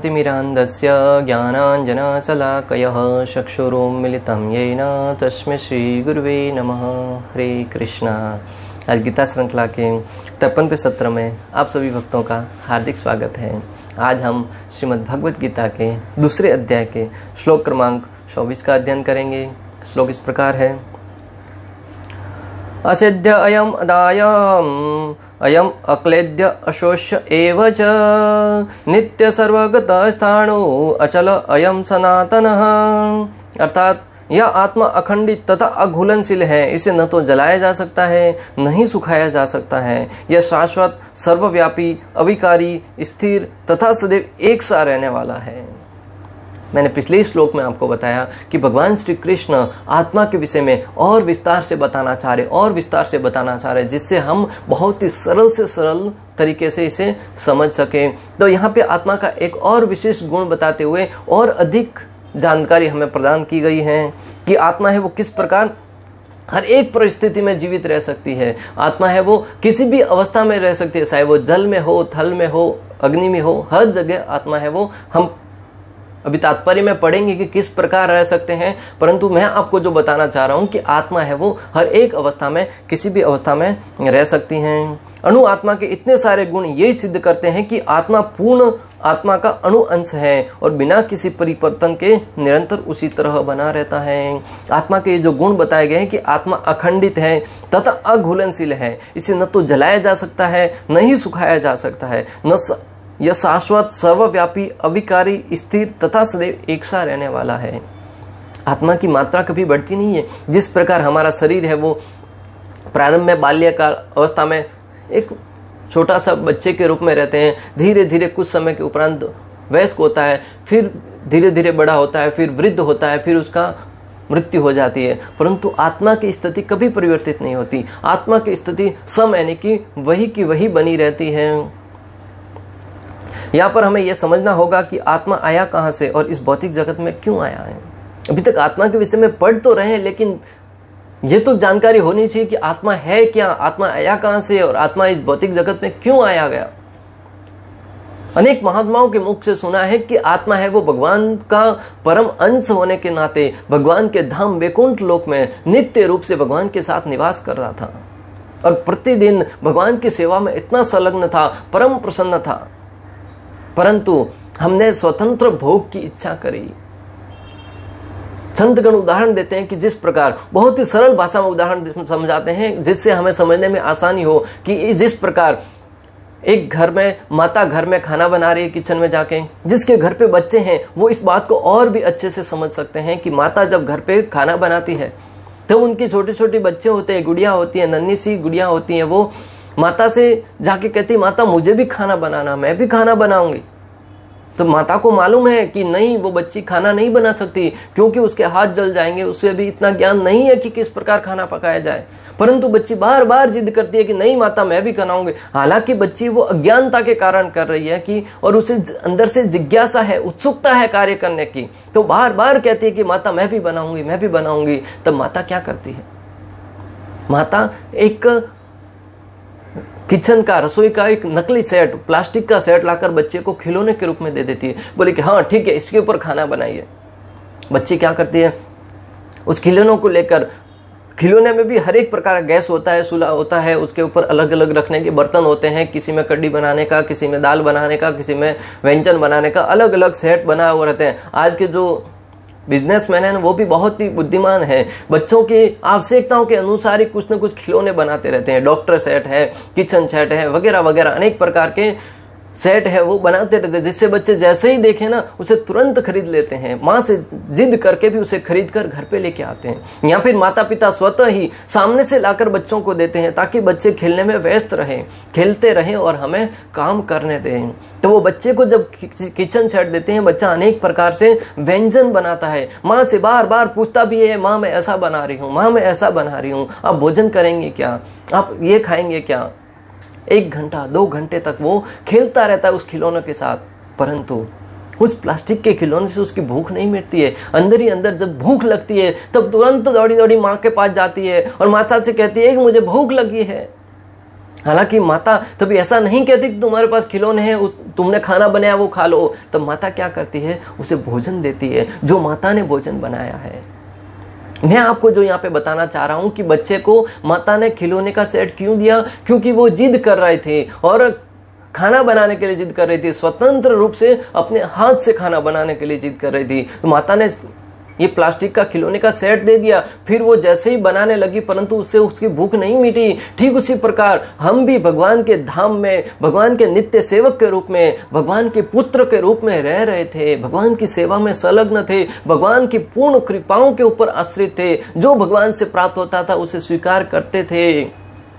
तिमिरान्धस्य ज्ञानाञ्जनशलाकयः चक्षुरुन्मिलितं येन तस्मै श्रीगुरुवे नमः। हरे कृष्णा। आज गीता श्रृंखला के 53वें सत्र में आप सभी भक्तों का हार्दिक स्वागत है। आज हम श्रीमद् भगवद गीता के दूसरे अध्याय के श्लोक क्रमांक 24 का अध्ययन करेंगे। श्लोक इस प्रकार है। असिद्ध अयम अदायम अयम अक्लेद्य अशोष्य एव च नित्य सर्वगत स्थाणु अचल अयम सनातनः। अर्थात यह आत्मा अखंडित तथा अघुलनशील है, इसे न तो जलाया जा सकता है न ही सुखाया जा सकता है। यह शाश्वत, सर्वव्यापी, अविकारी, स्थिर तथा सदैव एक सा रहने वाला है। मैंने पिछले श्लोक में आपको बताया कि भगवान श्री कृष्ण आत्मा के विषय में और विस्तार से बताना चाह रहे, जिससे हम बहुत ही सरल से सरल तरीके से इसे समझ सके। तो यहाँ पे आत्मा का एक और विशेष गुण बताते हुए और अधिक जानकारी हमें प्रदान की गई है कि आत्मा है वो किस प्रकार हर एक परिस्थिति में जीवित रह सकती है। आत्मा है वो किसी भी अवस्था में रह सकती है, चाहे वो जल में हो, थल में हो, अग्नि में हो, हर जगह आत्मा है वो। हम अभी तात्पर्य में पढ़ेंगे कि किस प्रकार रह सकते हैं, परंतु मैं आपको जो बताना चाह रहा हूं कि आत्मा है वो हर एक अवस्था में, किसी भी अवस्था में रह सकती हैं। अणु आत्मा के इतने सारे गुण यही सिद्ध करते हैं कि आत्मा पूर्ण आत्मा का अणु अंश है और बिना किसी परिवर्तन के निरंतर उसी तरह बना रहता है। आत्मा के जो गुण बताए गए हैं कि आत्मा अखंडित है तथा अघुलनशील है, इसे न तो जलाया जा सकता है न ही सुखाया जा सकता है। यह शाश्वत, सर्वव्यापी, अविकारी, स्थिर तथा सदैव एक सा रहने वाला है। आत्मा की मात्रा कभी बढ़ती नहीं है। जिस प्रकार हमारा शरीर है वो प्रारंभ में बाल्यकाल अवस्था में एक छोटा सा बच्चे के रूप में रहते हैं, धीरे धीरे कुछ समय के उपरांत वयस्क होता है, फिर धीरे धीरे बड़ा होता है, फिर वृद्ध होता है, फिर उसका मृत्यु हो जाती है। परंतु आत्मा की स्थिति कभी परिवर्तित नहीं होती। आत्मा की स्थिति सम यानी कि वही बनी रहती है। यहाँ पर हमें यह समझना होगा कि आत्मा आया कहाँ से और इस भौतिक जगत में क्यों आया है। अभी तक आत्मा के विषय में पढ़ तो रहे हैं, लेकिन ये तो जानकारी होनी चाहिए कि आत्मा है क्या, आत्मा आया कहाँ से और आत्मा इस भौतिक जगत में क्यों आया गया। अनेक महात्माओं के मुख से सुना है कि आत्मा है वो भगवान का परम अंश होने के नाते भगवान के धाम वैकुंठ लोक में नित्य रूप से भगवान के साथ निवास कर रहा था और प्रतिदिन भगवान की सेवा में इतना संलग्न था, परम प्रसन्न था। परंतु हमने स्वतंत्र भोग की इच्छा करी। संतगण उदाहरण देते हैं कि जिस प्रकार, बहुत ही सरल भाषा में उदाहरण समझाते हैं जिससे हमें समझने में आसानी हो कि जिस प्रकार एक घर में माता घर में खाना बना रही है किचन में जाके, जिसके घर पे बच्चे हैं वो इस बात को और भी अच्छे से समझ सकते हैं कि माता जब घर पे खाना बनाती है तो उनके छोटे छोटे बच्चे होते हैं, गुड़िया होती है, नन्ही सी गुड़िया होती है, वो माता से जाके कहती, माता मुझे भी खाना बनाना, मैं भी खाना बनाऊंगी। तो माता को मालूम है कि नहीं, वो बच्ची खाना नहीं बना सकती क्योंकि उसके हाथ जल जाएंगे, उससे भी इतना ज्ञान नहीं है कि किस प्रकार खाना पकाया जाए। परंतु बच्ची बार बार जिद करती है कि नहीं माता मैं भी बनाऊंगी। हालांकि बच्ची वो अज्ञानता के कारण कर रही है कि और उसे अंदर से जिज्ञासा है, उत्सुकता है कार्य करने की, तो बार बार कहती है कि माता मैं भी बनाऊंगी, मैं भी बनाऊंगी। तब माता क्या करती है? माता एक किचन का, रसोई का एक नकली सेट, प्लास्टिक का सेट लाकर बच्चे को खिलौने के रूप में दे देती है। बोले कि हाँ ठीक है, इसके ऊपर खाना बनाइए। बच्ची क्या करती है? उस खिलौनों को लेकर, खिलौने में भी हर एक प्रकार का गैस होता है, चूल्हा होता है, उसके ऊपर अलग अलग रखने के बर्तन होते हैं, किसी में कढ़ी बनाने का, किसी में दाल बनाने का, किसी में व्यंजन बनाने का, अलग अलग सेट बना हुए रहते हैं। आज के जो बिजनेसमैन है वो भी बहुत ही बुद्धिमान है, बच्चों की आवश्यकताओं के अनुसार ही कुछ न कुछ खिलौने बनाते रहते हैं। डॉक्टर सेट है, किचन सेट है, वगैरह वगैरह अनेक प्रकार के सेट है वो बनाते रहते हैं, जिससे बच्चे जैसे ही देखें ना उसे तुरंत खरीद लेते हैं। माँ से जिद करके भी उसे खरीद कर घर पे लेके आते हैं, या फिर माता पिता स्वतः ही सामने से लाकर बच्चों को देते हैं ताकि बच्चे खेलने में व्यस्त रहें, खेलते रहें और हमें काम करने दें। तो वो बच्चे को जब किचन सेट देते हैं, बच्चा अनेक प्रकार से व्यंजन बनाता है, माँ से बार बार पूछता भी है, माँ मैं ऐसा बना रही हूँ, माँ मैं ऐसा बना रही हूँ, आप भोजन करेंगे क्या, आप ये खाएंगे क्या। 1 घंटा 2 घंटे तक वो खेलता रहता है उस खिलौनों के साथ, परंतु उस प्लास्टिक के खिलौने से उसकी भूख नहीं मिटती है। अंदर ही अंदर जब भूख लगती है तब तुरंत दौड़ी दौड़ी माँ के पास जाती है और माता से कहती है कि मुझे भूख लगी है। हालांकि माता तभी ऐसा नहीं कहती कि तुम्हारे पास खिलौने हैं, तुमने खाना बनाया वो खा लो। तब माता क्या करती है, उसे भोजन देती है, जो माता ने भोजन बनाया है। मैं आपको जो यहाँ पे बताना चाह रहा हूं कि बच्चे को माता ने खिलौने का सेट क्यों दिया, क्योंकि वो जिद कर रहे थे और खाना बनाने के लिए जिद कर रही थी, स्वतंत्र रूप से अपने हाथ से खाना बनाने के लिए जिद कर रही थी। तो माता ने ये प्लास्टिक का खिलौने का सेट दे दिया, फिर वो जैसे ही बनाने लगी परंतु उससे उसकी भूख नहीं मिटी। ठीक उसी प्रकार हम भी भगवान के धाम में, भगवान के नित्य सेवक के रूप में, भगवान के पुत्र के रूप में रह रहे थे, भगवान की सेवा में संलग्न थे, भगवान की पूर्ण कृपाओं के ऊपर आश्रित थे। जो भगवान से प्राप्त होता था उसे स्वीकार करते थे।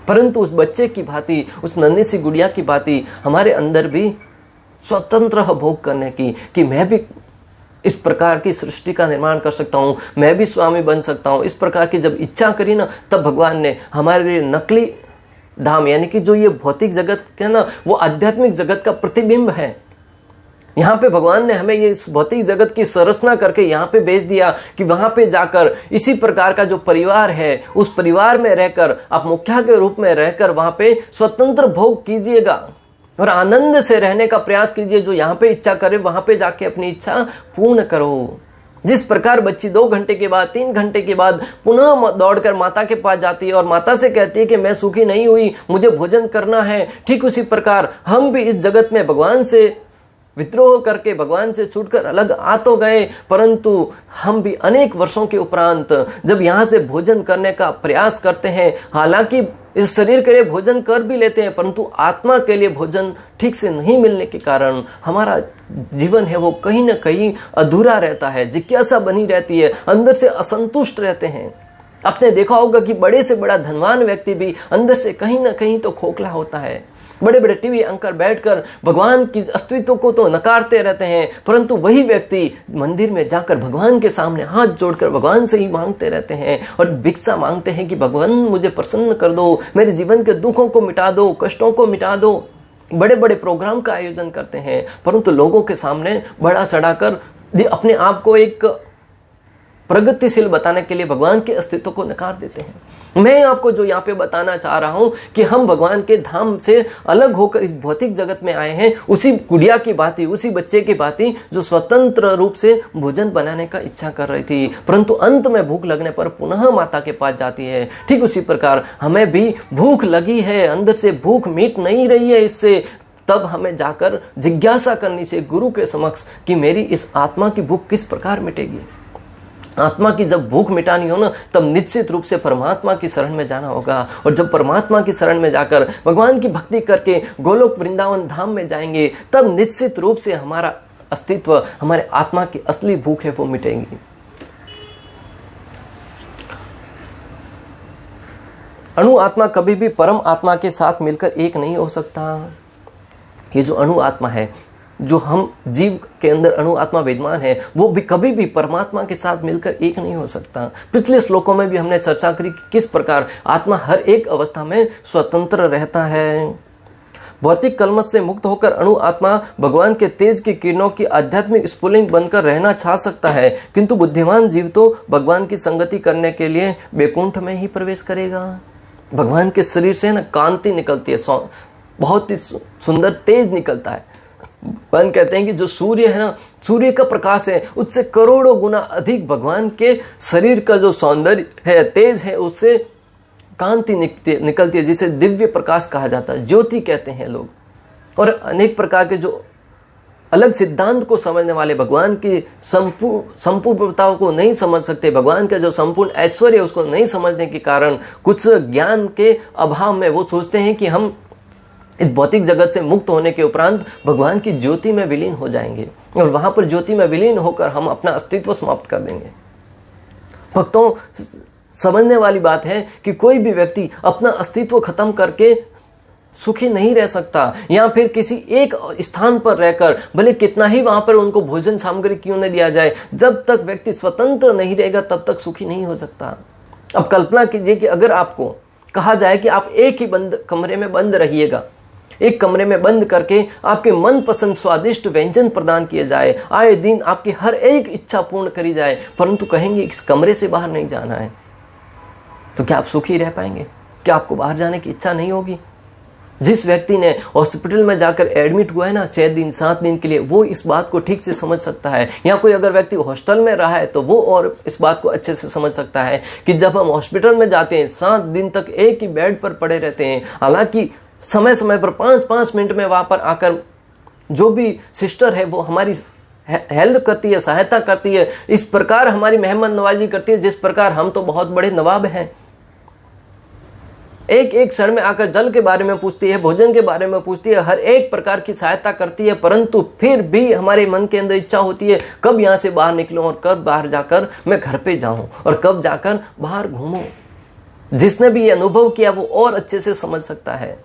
परंतु उस बच्चे की भांति, उस नन्ही सी गुड़िया की भांति हमारे अंदर भी स्वतंत्र भोग करने की, कि मैं भी इस प्रकार की सृष्टि का निर्माण कर सकता हूं, मैं भी स्वामी बन सकता हूं, इस प्रकार की जब इच्छा करी ना, तब भगवान ने हमारे लिए नकली धाम, यानी कि जो ये भौतिक जगत है ना, वो आध्यात्मिक जगत का प्रतिबिंब है। यहाँ पे भगवान ने हमें ये इस भौतिक जगत की संरचना करके यहाँ पे भेज दिया कि वहां पे जाकर इसी प्रकार का जो परिवार है, उस परिवार में रहकर आप मुखिया के रूप में रहकर वहां पे स्वतंत्र भोग कीजिएगा और आनंद से रहने का प्रयास कीजिए। जो यहाँ पे इच्छा करे वहां पे जाके अपनी इच्छा पूर्ण करो। जिस प्रकार बच्ची 2 घंटे के बाद, 3 घंटे के बाद पुनः दौड़कर माता के पास जाती है और माता से कहती है कि मैं सुखी नहीं हुई, मुझे भोजन करना है, ठीक उसी प्रकार हम भी इस जगत में भगवान से विद्रोह करके, भगवान से छूटकर अलग आ तो गए, परंतु हम भी अनेक वर्षों के उपरांत जब यहाँ से भोजन करने का प्रयास करते हैं, हालांकि इस शरीर के लिए भोजन कर भी लेते हैं, परंतु आत्मा के लिए भोजन ठीक से नहीं मिलने के कारण हमारा जीवन है वो कहीं ना कहीं अधूरा रहता है, जिज्ञासा बनी रहती है, अंदर से असंतुष्ट रहते हैं। आपने देखा होगा कि बड़े से बड़ा धनवान व्यक्ति भी अंदर से कहीं ना कहीं तो खोखला होता है। बड़े बड़े टीवी एंकर बैठकर भगवान की अस्तित्व को तो नकारते रहते हैं, परंतु वही व्यक्ति मंदिर में जाकर भगवान के सामने हाथ जोड़कर भगवान से ही मांगते रहते हैं और भिक्षा मांगते हैं कि भगवान मुझे प्रसन्न कर दो, मेरे जीवन के दुखों को मिटा दो, कष्टों को मिटा दो। बड़े बड़े प्रोग्राम का आयोजन करते हैं, परंतु लोगों के सामने बड़ा चढ़ाकर अपने आप को एक प्रगतिशील बताने के लिए भगवान के अस्तित्व को नकार देते हैं। मैं आपको जो यहाँ पे बताना चाह रहा हूं कि हम भगवान के धाम से अलग होकर इस भौतिक जगत में आए हैं, उसी गुड़िया की भांति, उसी बच्चे की भांति जो स्वतंत्र रूप से भोजन बनाने का इच्छा कर रही थी, परंतु अंत में भूख लगने पर पुनः माता के पास जाती है। ठीक उसी प्रकार हमें भी भूख लगी है, अंदर से भूख मिट नहीं रही है इससे, तब हमें जाकर जिज्ञासा करनी चाहिए गुरु के समक्ष कि मेरी इस आत्मा की भूख किस प्रकार मिटेगी। आत्मा की जब भूख मिटानी हो ना, तब निश्चित रूप से परमात्मा की शरण में जाना होगा। और जब परमात्मा की शरण में जाकर भगवान की भक्ति करके गोलोक वृंदावन धाम में जाएंगे, तब निश्चित रूप से हमारा अस्तित्व, हमारे आत्मा की असली भूख है वो मिटेगी। अणु आत्मा कभी भी परम आत्मा के साथ मिलकर एक नहीं हो सकता। ये जो अणु आत्मा है, जो हम जीव के अंदर अणु आत्मा विद्यमान है, वो भी कभी भी परमात्मा के साथ मिलकर एक नहीं हो सकता। पिछले श्लोकों में भी हमने चर्चा करी कि किस प्रकार आत्मा हर एक अवस्था में स्वतंत्र रहता है। भौतिक कलमश से मुक्त होकर अणु आत्मा भगवान के तेज की किरणों की आध्यात्मिक स्फुलिंग बनकर रहना चाह सकता है, किंतु बुद्धिमान जीव तो भगवान की संगति करने के लिए बैकुंठ में ही प्रवेश करेगा। भगवान के शरीर से ना कांति निकलती है, बहुत ही सुंदर तेज निकलता है। भगवान कहते हैं कि जो सूर्य है ना, सूर्य का प्रकाश है, उससे करोड़ों गुना अधिक भगवान के शरीर का जो सौंदर्य है, तेज है, उससे कांति निकलती है, जिसे दिव्य प्रकाश कहा जाता है, ज्योति कहते हैं लोग। और अनेक प्रकार के जो अलग सिद्धांत को समझने वाले भगवान की संपूर्णताओं को नहीं समझ सकते, भगवान का जो संपूर्ण ऐश्वर्य उसको नहीं समझने के कारण कुछ ज्ञान के अभाव में वो सोचते हैं कि हम इस भौतिक जगत से मुक्त होने के उपरांत भगवान की ज्योति में विलीन हो जाएंगे और वहां पर ज्योति में विलीन होकर हम अपना अस्तित्व समाप्त कर देंगे। भक्तों, समझने वाली बात है कि कोई भी व्यक्ति अपना अस्तित्व खत्म करके सुखी नहीं रह सकता, या फिर किसी एक स्थान पर रहकर भले कितना ही वहां पर उनको भोजन सामग्री क्यों न दिया जाए, जब तक व्यक्ति स्वतंत्र नहीं रहेगा तब तक सुखी नहीं हो सकता। अब कल्पना कीजिए कि अगर आपको कहा जाए कि आप एक ही कमरे में बंद रहिएगा, एक कमरे में बंद करके आपके मनपसंद स्वादिष्ट व्यंजन प्रदान किए जाए, आए दिन आपकी हर एक इच्छा पूर्ण करी जाए, परंतु कहेंगे इस कमरे से बाहर नहीं जाना है, तो क्या आप सुखी रह पाएंगे? क्या आपको बाहर जाने की इच्छा नहीं होगी? जिस व्यक्ति ने हॉस्पिटल में जाकर एडमिट हुआ है ना 6 दिन 7 दिन के लिए, वो इस बात को ठीक से समझ सकता है। या कोई अगर व्यक्ति हॉस्टल में रहा है तो वो और इस बात को अच्छे से समझ सकता है कि जब हम हॉस्पिटल में जाते हैं 7 दिन तक एक ही बेड पर पड़े रहते हैं, हालांकि समय समय पर 5-5 मिनट में वहां पर आकर जो भी सिस्टर है वो हमारी हेल्प करती है, सहायता करती है, इस प्रकार हमारी मेहमान नवाजी करती है जिस प्रकार हम तो बहुत बड़े नवाब हैं। एक एक क्षण में आकर जल के बारे में पूछती है, भोजन के बारे में पूछती है, हर एक प्रकार की सहायता करती है, परंतु फिर भी हमारे मन के अंदर इच्छा होती है कब यहां से बाहर निकलूं और कब बाहर जाकर मैं घर पे जाऊं और कब जाकर बाहर घूमूं। जिसने भी ये अनुभव किया वो और अच्छे से समझ सकता है,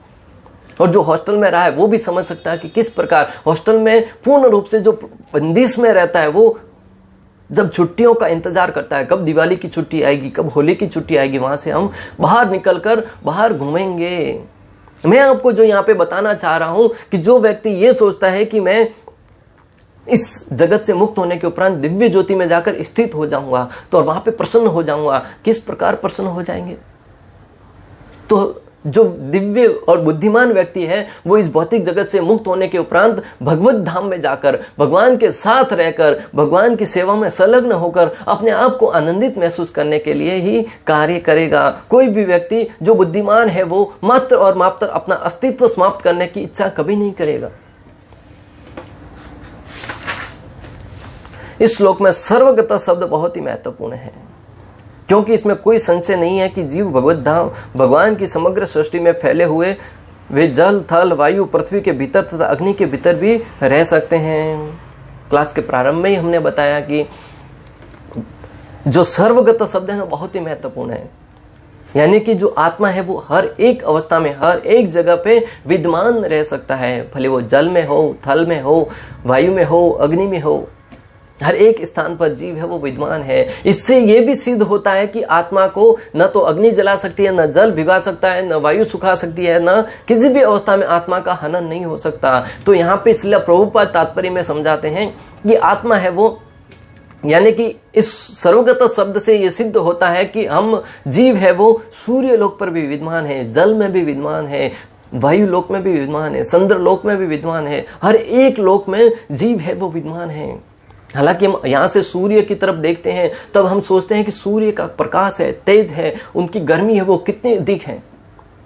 और जो हॉस्टल में रहा है वो भी समझ सकता है कि किस प्रकार हॉस्टल में पूर्ण रूप से जो बंदिश में रहता है वो जब छुट्टियों का इंतजार करता है, कब दिवाली की छुट्टी आएगी, कब होली की छुट्टी आएगी, वहां से हम बाहर निकलकर बाहर घूमेंगे। मैं आपको जो यहाँ पे बताना चाह रहा हूं कि जो व्यक्ति ये सोचता है कि मैं इस जगत से मुक्त होने के उपरांत दिव्य ज्योति में जाकर स्थित हो जाऊंगा तो और वहां पे प्रसन्न हो जाऊंगा, किस प्रकार प्रसन्न हो जाएंगे? तो जो दिव्य और बुद्धिमान व्यक्ति है वो इस भौतिक जगत से मुक्त होने के उपरांत भगवत धाम में जाकर भगवान के साथ रहकर भगवान की सेवा में संलग्न होकर अपने आप को आनंदित महसूस करने के लिए ही कार्य करेगा। कोई भी व्यक्ति जो बुद्धिमान है वो मात्र और मात्र अपना अस्तित्व समाप्त करने की इच्छा कभी नहीं करेगा। इस श्लोक में सर्वगत शब्द बहुत ही महत्वपूर्ण है, क्योंकि इसमें कोई संशय नहीं है कि जीव भगवत धाम भगवान की समग्र सृष्टि में फैले हुए वे जल थल वायु पृथ्वी के भीतर तथा अग्नि के भीतर भी रह सकते हैं। क्लास के प्रारंभ में ही हमने बताया कि जो सर्वगत शब्द है ना बहुत ही महत्वपूर्ण है, यानी कि जो आत्मा है वो हर एक अवस्था में हर एक जगह पे विद्यमान रह सकता है, भले वो जल में हो, थल में हो, वायु में हो, अग्नि में हो, हर एक स्थान पर जीव है वो विद्यमान है। इससे ये भी सिद्ध होता है कि आत्मा को न तो अग्नि जला सकती है, न जल भिगा सकता है, न वायु सुखा सकती है, न किसी भी अवस्था में आत्मा का हनन नहीं हो सकता। तो यहाँ पे इसलिए प्रभुपाद तात्पर्य में समझाते हैं कि आत्मा है वो, यानी कि इस सर्वगत शब्द से ये सिद्ध होता है कि हम जीव है वो सूर्य लोक पर भी विद्यमान है, जल में भी विद्यमान है, वायु लोक में भी विद्यमान है, चंद्र लोक में भी विद्यमान है, हर एक लोक में जीव है वो विद्यमान है। हालांकि हम यहाँ से सूर्य की तरफ देखते हैं तब हम सोचते हैं कि सूर्य का प्रकाश है, तेज है, उनकी गर्मी है वो कितनी अधिक है।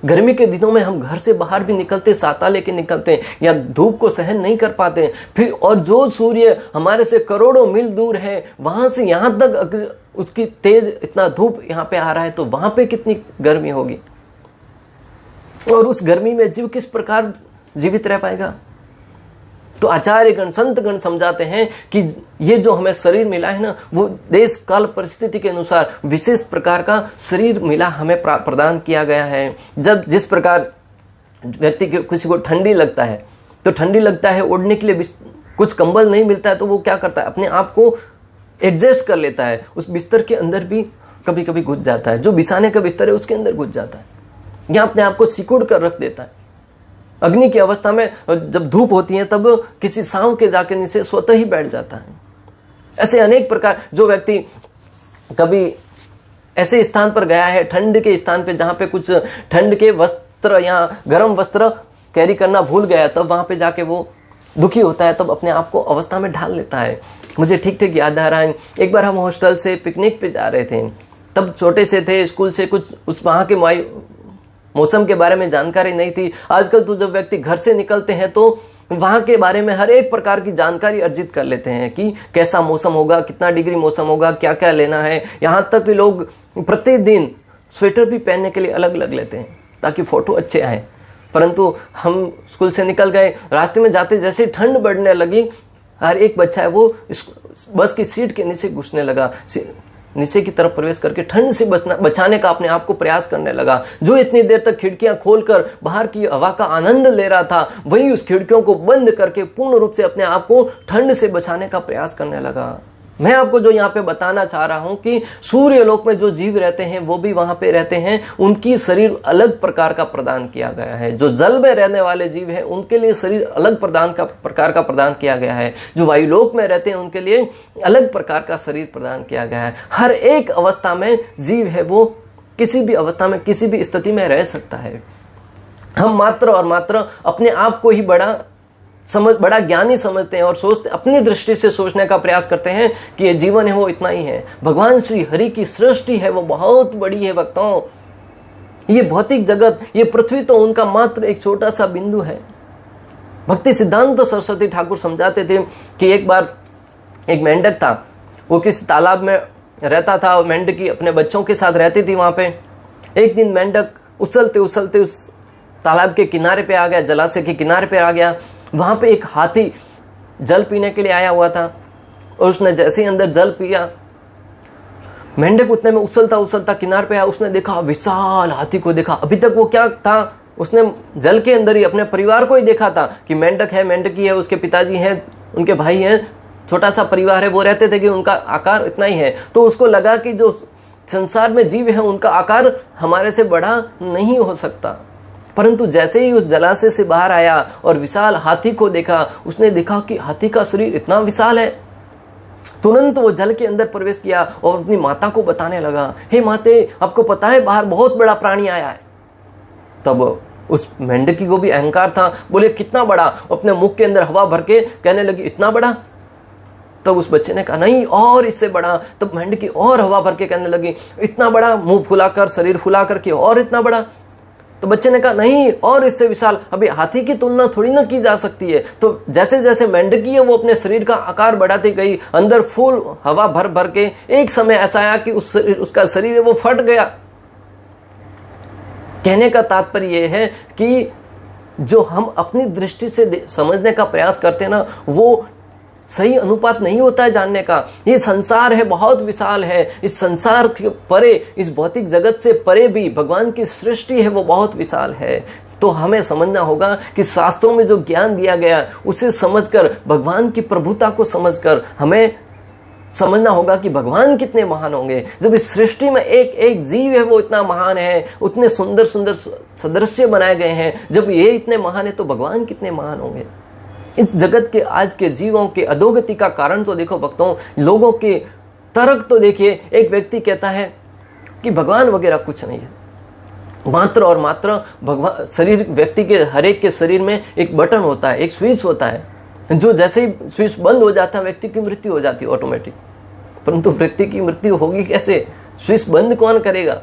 गर्मी के दिनों में हम घर से बाहर भी निकलते, छाता लेके निकलते हैं या धूप को सहन नहीं कर पाते। फिर और जो सूर्य हमारे से करोड़ों मील दूर है वहां से यहाँ तक उसकी तेज इतना धूप यहाँ पे आ रहा है तो वहां पे कितनी गर्मी होगी, और उस गर्मी में जीव किस प्रकार जीवित रह पाएगा। तो आचार्यगण संतगण समझाते हैं कि ये जो हमें शरीर मिला है ना वो देश काल परिस्थिति के अनुसार विशेष प्रकार का शरीर मिला, हमें प्रदान किया गया है। जब जिस प्रकार व्यक्ति के किसी को ठंडी लगता है तो ठंडी लगता है, ओढ़ने के लिए कुछ कंबल नहीं मिलता है तो वो क्या करता है, अपने आप को एडजस्ट कर लेता है, उस बिस्तर के अंदर भी कभी कभी घुस जाता है, जो बिछाने का बिस्तर है उसके अंदर घुस जाता है, या अपने आप को सिकुड़ कर रख देता है। अग्नि की अवस्था में जब धूप होती है तब किसी सांव के जाके नीचे स्वतः ही बैठ जाता है। ऐसे अनेक प्रकार, जो व्यक्ति कभी ऐसे स्थान पर गया है ठंड के स्थान पे जहां पे कुछ ठंड के वस्त्र या गर्म वस्त्र कैरी करना भूल गया, तब वहां पे जाके वो दुखी होता है, तब अपने आप को अवस्था में ढाल लेता है। मुझे ठीक ठीक याद आ रहा है, एक बार हम हॉस्टल से पिकनिक पे जा रहे थे, तब छोटे से थे, स्कूल से कुछ उस वहां के मौसम के बारे में जानकारी नहीं थी। आजकल तो जब व्यक्ति घर से निकलते हैं तो वहां के बारे में हर एक प्रकार की जानकारी अर्जित कर लेते हैं कि कैसा मौसम होगा, कितना डिग्री मौसम होगा, क्या क्या लेना है। यहाँ तक कि लोग प्रतिदिन स्वेटर भी पहनने के लिए अलग अलग लेते हैं ताकि फोटो अच्छे आए। परंतु हम स्कूल से निकल गए, रास्ते में जाते जैसे ठंड बढ़ने लगी, हर एक बच्चा है वो बस की सीट के नीचे घुसने लगा, नीचे की तरफ प्रवेश करके ठंड से बचाने का अपने आप को प्रयास करने लगा। जो इतनी देर तक खिड़कियां खोलकर बाहर की हवा का आनंद ले रहा था, वही उस खिड़कियों को बंद करके पूर्ण रूप से अपने आप को ठंड से बचाने का प्रयास करने लगा। मैं आपको जो यहाँ पे बताना चाह रहा हूं कि सूर्य लोक में जो जीव रहते हैं वो भी वहां पे रहते हैं, उनकी शरीर अलग प्रकार का प्रदान किया गया है। जो जल में रहने वाले जीव हैं उनके लिए शरीर अलग प्रकार का प्रदान किया गया है। जो वायुलोक में रहते हैं उनके लिए अलग प्रकार का शरीर प्रदान किया गया है। हर एक अवस्था में जीव है वो किसी भी अवस्था में किसी भी स्थिति में रह सकता है। हम मात्र और मात्र अपने आप को ही बड़ा ज्ञानी समझते हैं और सोचते, अपनी दृष्टि से सोचने का प्रयास करते हैं कि ये जीवन है वो इतना ही है। भगवान श्री हरि की सृष्टि है वो बहुत बड़ी है भक्तों। ये भौतिक जगत, ये पृथ्वी तो उनका मात्र एक छोटा सा बिंदु है। भक्ति सिद्धांत सरस्वती ठाकुर समझाते थे कि एक बार एक मेंढक था, वो किसी तालाब में रहता था और मेंढकी अपने बच्चों के साथ रहती थी वहां पे। एक दिन मेंढक उछलते उछलते उस तालाब के किनारे पे आ गया, जलाशय के किनारे पे आ गया। वहां पे एक हाथी जल पीने के लिए आया हुआ था और उसने जैसे ही अंदर जल पिया, मेंढक उतने में उछलता उछलता किनारे पे आया। उसने देखा, विशाल हाथी को देखा। अभी तक वो क्या था, उसने जल के अंदर ही अपने परिवार को ही देखा था कि मेंढक है, मेंढकी है, उसके पिताजी हैं, उनके भाई हैं, छोटा सा परिवार है, वो रहते थे कि उनका आकार इतना ही है। तो उसको लगा कि जो संसार में जीव है उनका आकार हमारे से बड़ा नहीं हो सकता। परंतु जैसे ही उस जलाशय से बाहर आया और विशाल हाथी को देखा, उसने देखा कि हाथी का शरीर इतना विशाल है। तुरंत वो जल के अंदर प्रवेश किया और अपनी माता को बताने लगा, हे माते, आपको पता है बाहर बहुत बड़ा प्राणी आया है। तब उस मेंढकी को भी अहंकार था, बोले कितना बड़ा? अपने मुख के अंदर हवा भर के कहने लगी, इतना बड़ा? तब उस बच्चे ने कहा, नहीं और इससे बड़ा। तब मेंढकी और हवा भर के कहने लगी, इतना बड़ा? मुंह फुलाकर, शरीर फुलाकर के, और इतना बड़ा? तो बच्चे ने कहा, नहीं और इससे विशाल। अभी हाथी की तुलना थोड़ी ना की जा सकती है। तो जैसे जैसे मेंढकी है वो अपने शरीर का आकार बढ़ाती गई, अंदर फूल हवा भर भर के एक समय ऐसा आया कि उसका शरीर है वो फट गया। कहने का तात्पर्य यह है कि जो हम अपनी दृष्टि से समझने का प्रयास करते हैं ना, वो सही अनुपात नहीं होता है जानने का। ये संसार है बहुत विशाल है, इस संसार के परे, इस भौतिक जगत से परे भी भगवान की सृष्टि है वो बहुत विशाल है। तो हमें समझना होगा कि शास्त्रों में जो ज्ञान दिया गया उसे समझकर, भगवान की प्रभुता को समझकर हमें समझना होगा कि भगवान कितने महान होंगे। जब इस सृष्टि में एक एक जीव है वो इतना महान है, उतने सुंदर सुंदर सदृश्य बनाए गए हैं, जब ये इतने महान है तो भगवान कितने महान होंगे। इस जगत के आज के जीवों के अधोगति का कारण तो देखो भक्तों, लोगों के तर्क तो देखिए। एक व्यक्ति कहता है कि भगवान वगैरह कुछ नहीं है, मात्र और मात्र भगवान शरीर, व्यक्ति के हर एक के शरीर में एक बटन होता है, एक स्विच होता है, जो जैसे ही स्विच बंद हो जाता है व्यक्ति की मृत्यु हो जाती है ऑटोमेटिक। परंतु व्यक्ति की मृत्यु होगी कैसे? स्विच बंद कौन करेगा?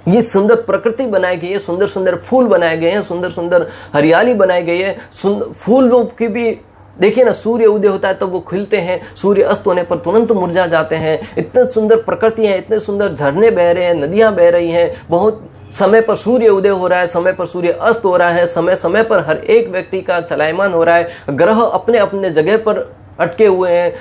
ये सुंदर प्रकृति बनाई गई है, सुंदर सुंदर फूल बनाए गए हैं, सुंदर सुंदर हरियाली बनाई गई है। फूलों की भी देखिए ना, सूर्य उदय होता है तब वो खिलते हैं, सूर्य अस्त होने पर तुरंत मुरझा जाते हैं। इतने सुंदर प्रकृति है, इतने सुंदर झरने बह रहे हैं, नदियां बह रही हैं, बहुत समय पर सूर्य उदय हो रहा है, समय पर सूर्य अस्त हो रहा है, समय समय पर हर एक व्यक्ति का चलायमान हो रहा है। ग्रह अपने अपने जगह पर अटके हुए हैं,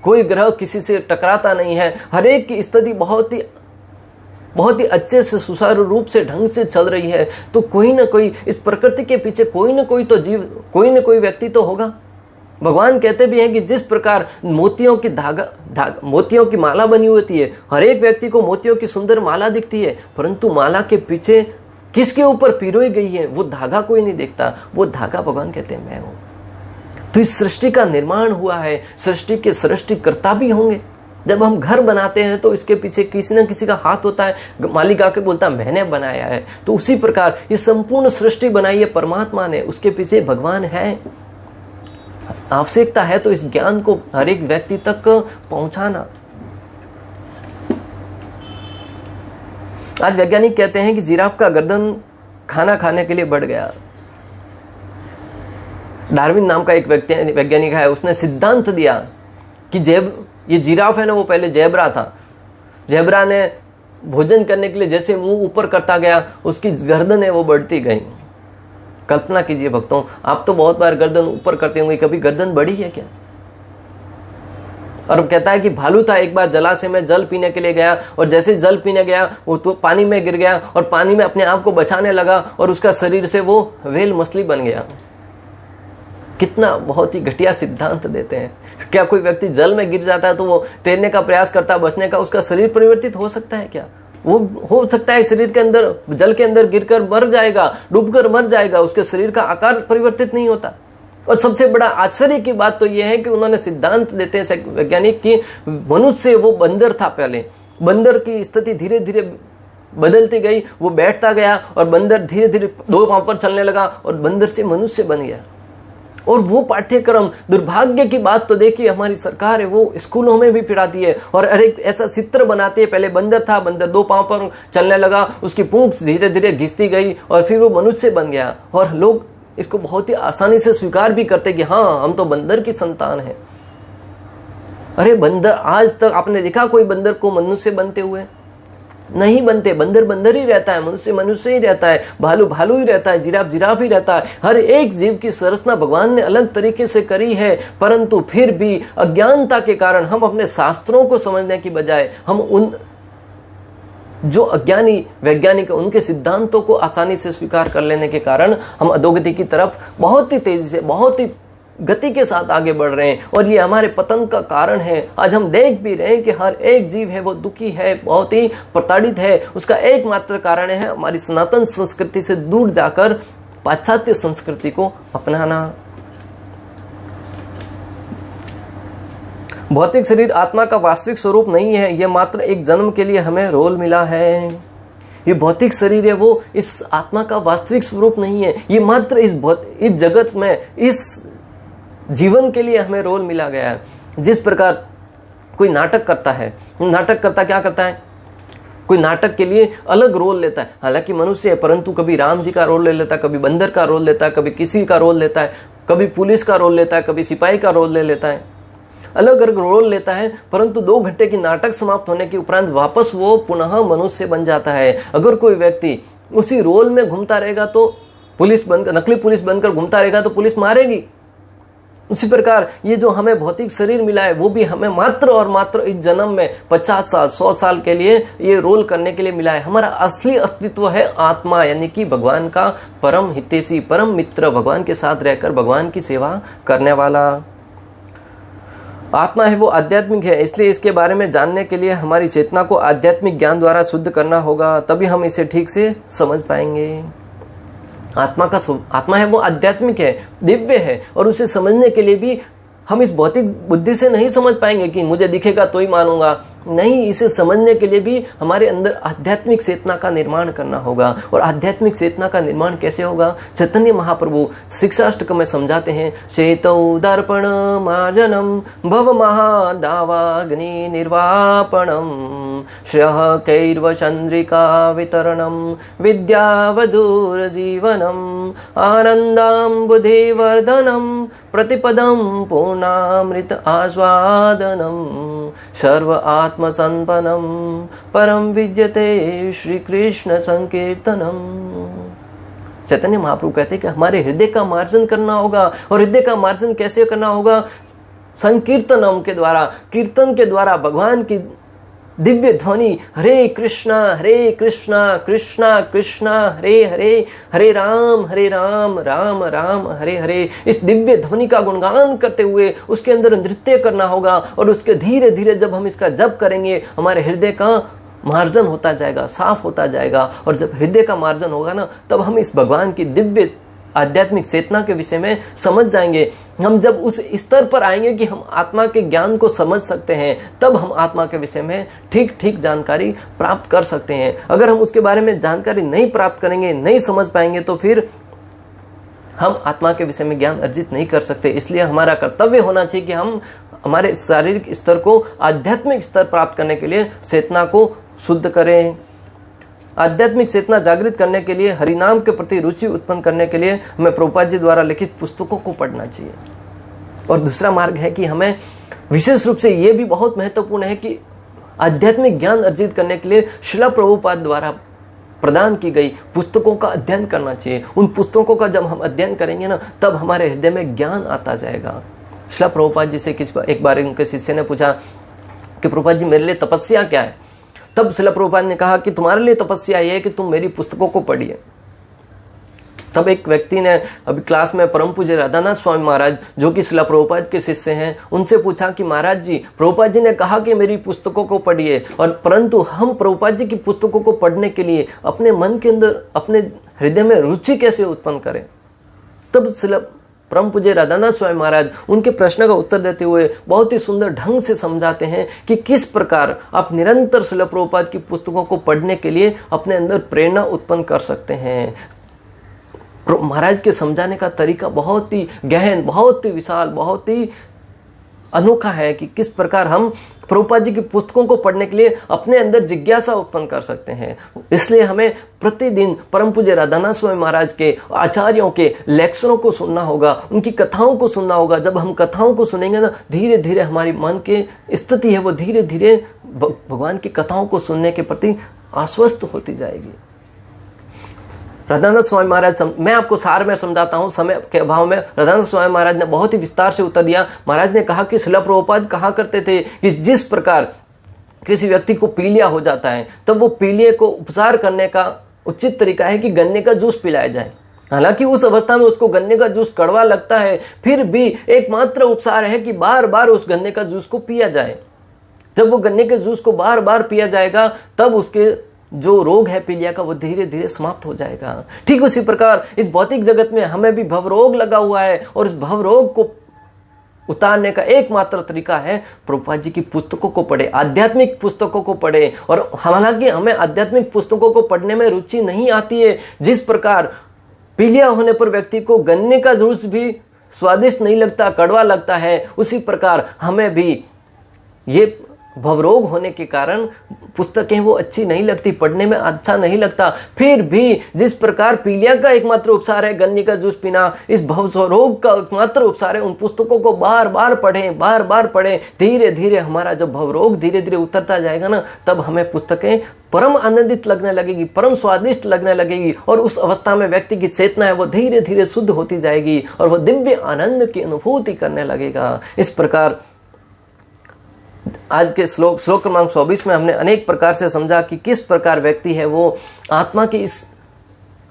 कोई ग्रह किसी से टकराता नहीं है। हर एक की स्थिति बहुत ही अच्छे से सुचारू रूप से ढंग से चल रही है। तो कोई ना कोई इस प्रकृति के पीछे कोई ना कोई तो जीव, कोई ना कोई व्यक्ति तो होगा। भगवान कहते भी हैं कि जिस प्रकार मोतियों की माला बनी होती है, हर एक व्यक्ति को मोतियों की सुंदर माला दिखती है, परंतु माला के पीछे किसके ऊपर पिरोई गई है वो धागा कोई नहीं देखता। वो धागा भगवान कहते हैं मैं हूं। तो इस सृष्टि का निर्माण हुआ है, सृष्टि के सृष्टिकर्ता भी होंगे। जब हम घर बनाते हैं तो इसके पीछे किसी न किसी का हाथ होता है, मालिक आके बोलता है मैंने बनाया है। तो उसी प्रकार ये संपूर्ण सृष्टि बनाई है परमात्मा ने, उसके पीछे भगवान है। आवश्यकता है तो इस ज्ञान को हर एक व्यक्ति तक पहुंचाना। आज वैज्ञानिक कहते हैं कि जिराफ का गर्दन खाना खाने के लिए बढ़ गया। डार्विन नाम का एक वैज्ञानिक है, उसने सिद्धांत दिया कि ये जिराफ है ना, वो पहले जेब्रा था। जेब्रा ने भोजन करने के लिए जैसे मुंह ऊपर करता गया, उसकी गर्दन है वो बढ़ती गई। कल्पना कीजिए भक्तों, आप तो बहुत बार गर्दन ऊपर करते होंगे, कभी गर्दन बढ़ी है क्या? और कहता है कि भालू था, एक बार जलाशय में जल पीने के लिए गया और जैसे जल पीने गया वो तो पानी में गिर गया और पानी में अपने आप को बचाने लगा और उसका शरीर से वो व्हेल मछली बन गया। कितना बहुत ही घटिया सिद्धांत देते हैं। क्या कोई व्यक्ति जल में गिर जाता है तो वो तैरने का प्रयास करता बचने का, उसका शरीर परिवर्तित हो सकता है क्या? वो हो सकता है शरीर के अंदर, जल के अंदर गिरकर मर जाएगा, डूबकर मर जाएगा, उसके शरीर का आकार परिवर्तित नहीं होता। और सबसे बड़ा आश्चर्य की बात तो यह है कि उन्होंने सिद्धांत देते हैं वैज्ञानिक की, मनुष्य वो बंदर था पहले, बंदर की स्थिति धीरे धीरे बदलती गई, वो बैठता गया और बंदर धीरे धीरे 2 पांव पर चलने लगा और बंदर से मनुष्य बन गया। और वो पाठ्यक्रम, दुर्भाग्य की बात तो देखिए हमारी सरकार है वो स्कूलों में भी पढ़ाती है और एक ऐसा चित्र बनाती है, पहले बंदर था, बंदर 2 पांव पर चलने लगा, उसकी पूंछ धीरे धीरे घिसती गई और फिर वो मनुष्य बन गया। और लोग इसको बहुत ही आसानी से स्वीकार भी करते कि हाँ हम तो बंदर की संतान है। अरे बंदर, आज तक आपने देखा कोई बंदर को मनुष्य बनते हुए? नहीं बनते। बंदर बंदर ही रहता है, मनुष्य मनुष्य ही रहता है, भालू भालू ही रहता है, जिराफ जिराफ ही रहता है। हर एक जीव की संरचना भगवान ने अलग तरीके से करी है, परंतु फिर भी अज्ञानता के कारण हम अपने शास्त्रों को समझने की बजाय हम उन जो अज्ञानी वैज्ञानिक उनके सिद्धांतों को आसानी से स्वीकार कर लेने के कारण हम अधोगति की तरफ बहुत ही तेजी से, बहुत ही गति के साथ आगे बढ़ रहे हैं और ये हमारे पतन का कारण है। आज हम देख भी रहे हैं कि हर एक जीव है वो दुखी है, बहुत ही प्रताड़ित है। उसका एकमात्र कारण है हमारी सनातन संस्कृति से दूर जाकर पाश्चात्य संस्कृति को अपनाना। भौतिक शरीर आत्मा का वास्तविक स्वरूप नहीं है, यह मात्र एक जन्म के लिए हमें रोल मिला है। ये भौतिक शरीर है वो इस आत्मा का वास्तविक स्वरूप नहीं है, ये मात्र इस जगत में, इस जीवन के लिए हमें रोल मिला गया है। जिस प्रकार कोई नाटक करता है, नाटक करता क्या करता है, कोई नाटक के लिए अलग रोल लेता है, हालांकि मनुष्य है परंतु कभी राम जी का रोल ले लेता है, कभी बंदर का रोल लेता है, कभी किसी का रोल लेता है, कभी पुलिस का रोल लेता है, कभी सिपाही का रोल ले लेता है, अलग अलग रोल लेता है। परंतु 2 घंटे की नाटक समाप्त होने के उपरांत वापस वो पुनः मनुष्य बन जाता है। अगर कोई व्यक्ति उसी रोल में घूमता रहेगा तो पुलिस बनकर, नकली पुलिस बनकर घूमता रहेगा तो पुलिस मारेगी। उसी प्रकार ये जो हमें भौतिक शरीर मिला है वो भी हमें मात्र और मात्र इस जन्म में 50 साल 100 साल के लिए ये रोल करने के लिए मिला है। हमारा असली अस्तित्व है आत्मा, यानी कि भगवान का परम हितैषी, परम मित्र, भगवान के साथ रहकर भगवान की सेवा करने वाला आत्मा है वो आध्यात्मिक है। इसलिए इसके बारे में जानने के लिए हमारी चेतना को आध्यात्मिक ज्ञान द्वारा शुद्ध करना होगा, तभी हम इसे ठीक से समझ पाएंगे। आत्मा है वो आध्यात्मिक है, दिव्य है, और उसे समझने के लिए भी हम इस भौतिक बुद्धि से नहीं समझ पाएंगे कि मुझे दिखेगा तो ही मानूंगा। नहीं, इसे समझने के लिए भी हमारे अंदर आध्यात्मिक चेतना का निर्माण करना होगा। और आध्यात्मिक चेतना का निर्माण कैसे होगा? चैतन्य महाप्रभु शिक्षाष्टक में समझाते हैं, चेतौ दर्पण मार्जनम भव महादावाग्नि निर्वापणम श्रह कैर्व चंद्रिका वितरणम विद्यावधूर जीवनम आनंदाम्बुधिवर्धनम प्रतिपदम पूर्णामृत आस्वादनम सर्व आत्मसंपन्नम परम विद्यते श्री कृष्ण संकीर्तनम। चैतन्य महाप्रभु कहते हैं कि हमारे हृदय का मार्जन करना होगा। और हृदय का मार्जन कैसे करना होगा? संकीर्तनम के द्वारा, कीर्तन के द्वारा, भगवान की दिव्य ध्वनि हरे कृष्णा कृष्णा कृष्णा हरे हरे, हरे राम राम राम हरे हरे, इस दिव्य ध्वनि का गुणगान करते हुए उसके अंदर नृत्य करना होगा। और उसके धीरे धीरे जब हम इसका जप करेंगे हमारे हृदय का मार्जन होता जाएगा, साफ होता जाएगा। और जब हृदय का मार्जन होगा ना, तब हम इस भगवान की दिव्य आध्यात्मिक चेतना के विषय में समझ जाएंगे। हम जब उस स्तर पर आएंगे कि हम आत्मा के ज्ञान को समझ सकते हैं, तब हम आत्मा के विषय में ठीक ठीक जानकारी प्राप्त कर सकते हैं। अगर हम उसके बारे में जानकारी नहीं प्राप्त करेंगे, नहीं समझ पाएंगे, तो फिर हम आत्मा के विषय में ज्ञान अर्जित नहीं कर सकते। इसलिए हमारा कर्तव्य होना चाहिए कि हम हमारे शारीरिक स्तर को आध्यात्मिक स्तर प्राप्त करने के लिए चेतना को शुद्ध करें। आध्यात्मिक चेतना जागृत करने के लिए, हरिनाम के प्रति रुचि उत्पन्न करने के लिए हमें प्रभुपाद जी द्वारा लिखित पुस्तकों को पढ़ना चाहिए। और दूसरा मार्ग है कि हमें विशेष रूप से ये भी बहुत महत्वपूर्ण है कि आध्यात्मिक ज्ञान अर्जित करने के लिए श्रील प्रभुपाद द्वारा प्रदान की गई पुस्तकों का अध्ययन करना चाहिए। उन पुस्तकों का जब हम अध्ययन करेंगे ना, तब हमारे हृदय में ज्ञान आता जाएगा। श्रील प्रभुपाद जी से एक बार उनके शिष्य ने पूछा कि प्रभुपाद जी मेरे लिए तपस्या क्या है? तब श्रील प्रभुपाद ने कहा कि तुम्हारे लिए तपस्या यह है कि तुम मेरी पुस्तकों को पढ़िए। तब एक व्यक्ति ने अभी क्लास में परम पूज्य राधानाथ स्वामी महाराज, जो कि श्रील प्रभुपाद के शिष्य हैं, उनसे पूछा कि महाराज जी, प्रभुपाद जी ने कहा कि मेरी पुस्तकों को पढ़िए, और परंतु हम प्रभुपाद जी की पुस्तकों को पढ़ने के लिए अपने मन के अंदर, अपने हृदय में रुचि कैसे उत्पन्न करें? तब श्रील परम पूज्य राधानाथ स्वामी महाराज उनके प्रश्न का उत्तर देते हुए बहुत ही सुंदर ढंग से समझाते हैं कि किस प्रकार आप निरंतर श्रील प्रभुपाद की पुस्तकों को पढ़ने के लिए अपने अंदर प्रेरणा उत्पन्न कर सकते हैं। महाराज के समझाने का तरीका बहुत ही गहन, बहुत ही विशाल, बहुत ही अनोखा है कि किस प्रकार हम प्रभुपाद जी की पुस्तकों को पढ़ने के लिए अपने अंदर जिज्ञासा उत्पन्न कर सकते हैं। इसलिए हमें प्रतिदिन परम पूज्य राधानाथ स्वामी महाराज के आचार्यों के लेक्चरों को सुनना होगा, उनकी कथाओं को सुनना होगा। जब हम कथाओं को सुनेंगे ना, धीरे धीरे हमारी मन की स्थिति है वो धीरे धीरे भगवान की कथाओं को सुनने के प्रति आश्वस्त होती जाएगी। राधानाथ स्वामी महाराज, मैं आपको सार में समझाता हूं, समय के अभाव में राधानाथ स्वामी महाराज ने बहुत ही विस्तार से उत्तर दिया। महाराज ने कहा कि श्रील प्रभुपाद कहा करते थे कि जिस प्रकार किसी व्यक्ति को पीलिया हो जाता है तब वो पीलिया को उपचार करने का उचित तरीका है कि गन्ने का जूस पिलाया जाए। हालांकि उस अवस्था में उसको गन्ने का जूस कड़वा लगता है, फिर भी एकमात्र उपचार है कि बार बार उस गन्ने का जूस को पिया जाए। जब वो गन्ने के जूस को बार बार पिया जाएगा तब उसके जो रोग है पीलिया का वो धीरे धीरे समाप्त हो जाएगा। ठीक उसी प्रकार इस भौतिक जगत में हमें भी भवरोग लगा हुआ है और इस भवरोग को उतारने का एकमात्र तरीका है प्रभुपाद जी की पुस्तकों को पढ़े, आध्यात्मिक पुस्तकों को पढ़े। और हालांकि हमें आध्यात्मिक पुस्तकों को पढ़ने में रुचि नहीं आती है, जिस प्रकार पीलिया होने पर व्यक्ति को गन्ने का जूस भी स्वादिष्ट नहीं लगता, कड़वा लगता है, उसी प्रकार हमें भी ये भवरोग होने के कारण पुस्तकें वो अच्छी नहीं लगती, पढ़ने में अच्छा नहीं लगता। फिर भी जिस प्रकार पीलिया का एकमात्र उपचार है गन्ने का जूस पीना, इस भवरोग का एकमात्र उपचार है उन पुस्तकों को बार बार पढ़ें, बार बार पढ़ें। धीरे धीरे हमारा जब भवरोग धीरे धीरे उतरता जाएगा ना, तब हमें पुस्तकें परम आनंदित लगने लगेगी, परम स्वादिष्ट लगने लगेगी। और उस अवस्था में व्यक्ति की चेतना है वो धीरे धीरे शुद्ध होती जाएगी और वो दिव्य आनंद की अनुभूति करने लगेगा। इस प्रकार आज के श्लोक क्रमांक 24 में हमने अनेक प्रकार से समझा कि किस प्रकार व्यक्ति है वो आत्मा के इस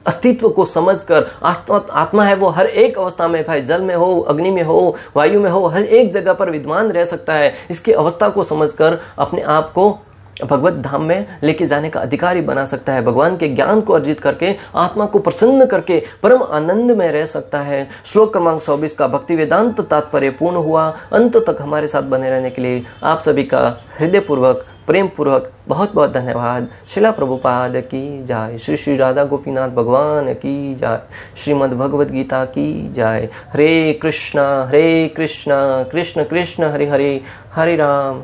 अस्तित्व को समझकर, आत्मा है वो हर एक अवस्था में, भाई जल में हो, अग्नि में हो, वायु में हो, हर एक जगह पर विद्यमान रह सकता है। इसकी अवस्था को समझकर अपने आप को भगवत धाम में लेके जाने का अधिकारी बना सकता है। भगवान के ज्ञान को अर्जित करके आत्मा को प्रसन्न करके परम आनंद में रह सकता है। श्लोक क्रमांक 24 का भक्ति वेदांत तात्पर्य पूर्ण हुआ। अंत तक हमारे साथ बने रहने के लिए आप सभी का हृदय पूर्वक, प्रेम पूर्वक बहुत बहुत धन्यवाद। श्रीला प्रभुपाद की जय। श्री श्री राधा गोपीनाथ भगवान की जय। श्रीमद् भगवद गीता की जय। हरे कृष्णा कृष्ण कृष्ण हरे हरे, हरे राम